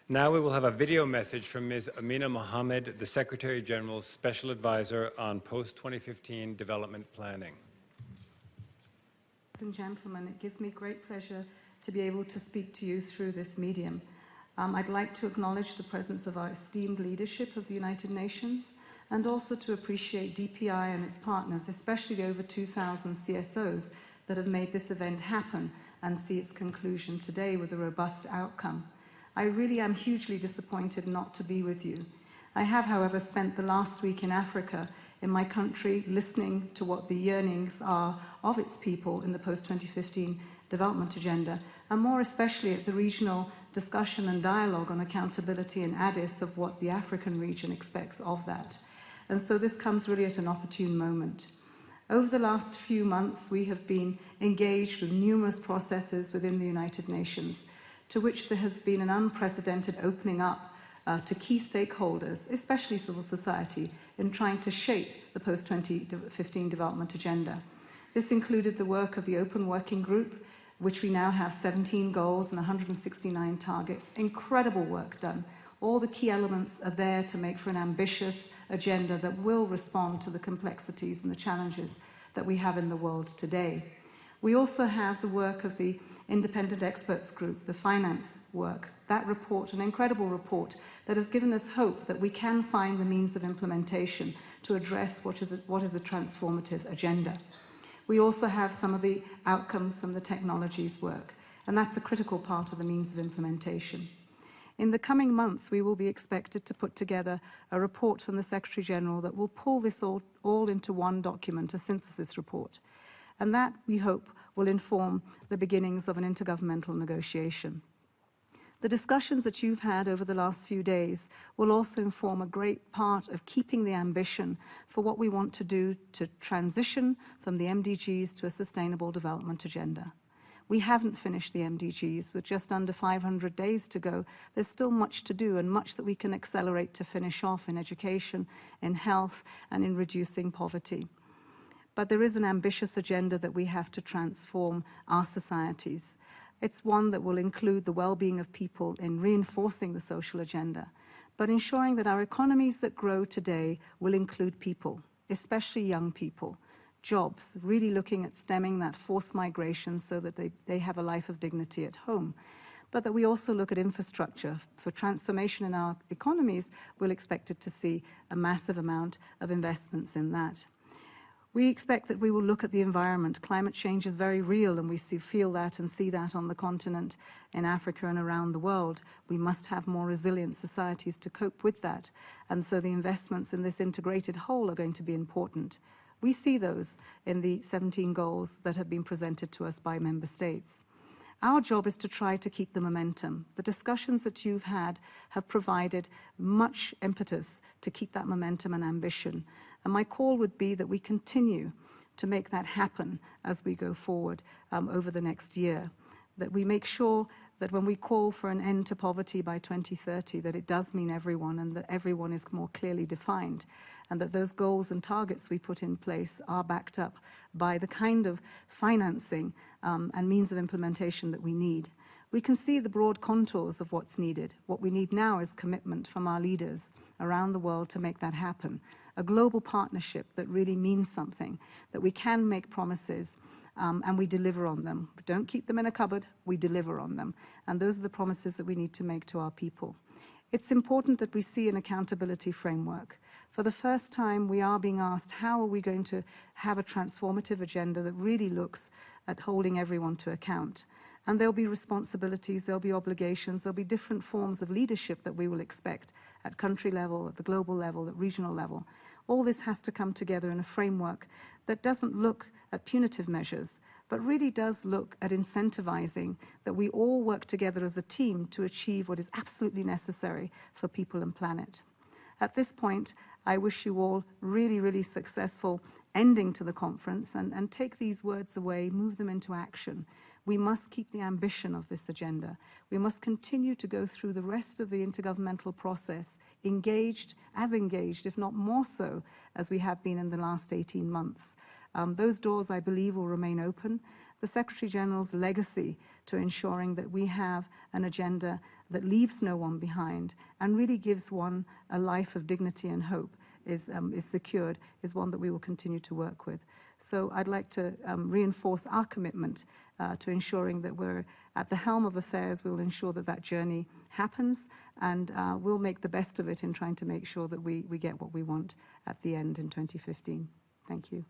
Now we will have a video message from Ms. Amina Mohammed, the Secretary General's Special Advisor on Post-2015 Development Planning. Ladies and gentlemen, it gives me great pleasure to be able to speak to you through this medium. I'd like to acknowledge the presence of our esteemed leadership of the United Nations and also to appreciate DPI and its partners, especially the over 2,000 CSOs that have made this event happen and see its conclusion today with a robust outcome. I really am hugely disappointed not to be with you. I have, however, spent the last week in Africa, in my country, listening to what the yearnings are of its people in the post-2015 development agenda, and more especially at the regional discussion and dialogue on accountability in Addis of what the African region expects of that. And so this comes really at an opportune moment. Over the last few months, we have been engaged with numerous processes within the United Nations, to which there has been an unprecedented opening up to key stakeholders, especially civil society, in trying to shape the post-2015 development agenda. This included the work of the Open Working Group, which we now have 17 goals and 169 targets. Incredible work done. All the key elements are there to make for an ambitious agenda that will respond to the complexities and the challenges that we have in the world today. We also have the work of the Independent Experts Group, the finance work. That report, an incredible report that has given us hope that we can find the means of implementation to address what is a transformative agenda. We also have some of the outcomes from the technologies work, and that's a critical part of the means of implementation. In the coming months, we will be expected to put together a report from the Secretary General that will pull this all into one document, a synthesis report. And that, we hope, will inform the beginnings of an intergovernmental negotiation. The discussions that you've had over the last few days will also inform a great part of keeping the ambition for what we want to do to transition from the MDGs to a sustainable development agenda. We haven't finished the MDGs with just under 500 days to go. There's still much to do and much that we can accelerate to finish off in education, in health, and in reducing poverty. But there is an ambitious agenda that we have to transform our societies. It's one that will include the well-being of people in reinforcing the social agenda, but ensuring that our economies that grow today will include people, especially young people, jobs, really looking at stemming that forced migration so that they have a life of dignity at home. But that we also look at infrastructure. For transformation in our economies, we're expected to see a massive amount of investments in that. We expect that we will look at the environment. Climate change is very real, and we feel that and see that on the continent, in Africa and around the world. We must have more resilient societies to cope with that. And so the investments in this integrated whole are going to be important. We see those in the 17 goals that have been presented to us by member states. Our job is to try to keep the momentum. The discussions that you've had have provided much impetus to keep that momentum and ambition. And my call would be that we continue to make that happen as we go forward over the next year. That we make sure that when we call for an end to poverty by 2030, that it does mean everyone and that everyone is more clearly defined, and that those goals and targets we put in place are backed up by the kind of financing and means of implementation that we need. We can see the broad contours of what's needed. What we need now is commitment from our leaders around the world to make that happen. A global partnership that really means something, that we can make promises and we deliver on them. We don't keep them in a cupboard, we deliver on them. And those are the promises that we need to make to our people. It's important that we see an accountability framework. For the first time, we are being asked, how are we going to have a transformative agenda that really looks at holding everyone to account? And there'll be responsibilities, there'll be obligations, there'll be different forms of leadership that we will expect at country level, at the global level, at regional level. All this has to come together in a framework that doesn't look at punitive measures, but really does look at incentivizing that we all work together as a team to achieve what is absolutely necessary for people and planet. At this point, I wish you all really, really successful ending to the conference and take these words away, move them into action. We must keep the ambition of this agenda. We must continue to go through the rest of the intergovernmental process engaged, if not more so, as we have been in the last 18 months. Those doors, I believe, will remain open. The Secretary General's legacy to ensuring that we have an agenda that leaves no one behind and really gives one a life of dignity and hope is secured, is one that we will continue to work with. So I'd like to reinforce our commitment to ensuring that we're at the helm of affairs. We'll ensure that that journey happens, and we'll make the best of it in trying to make sure that we get what we want at the end in 2015. Thank you.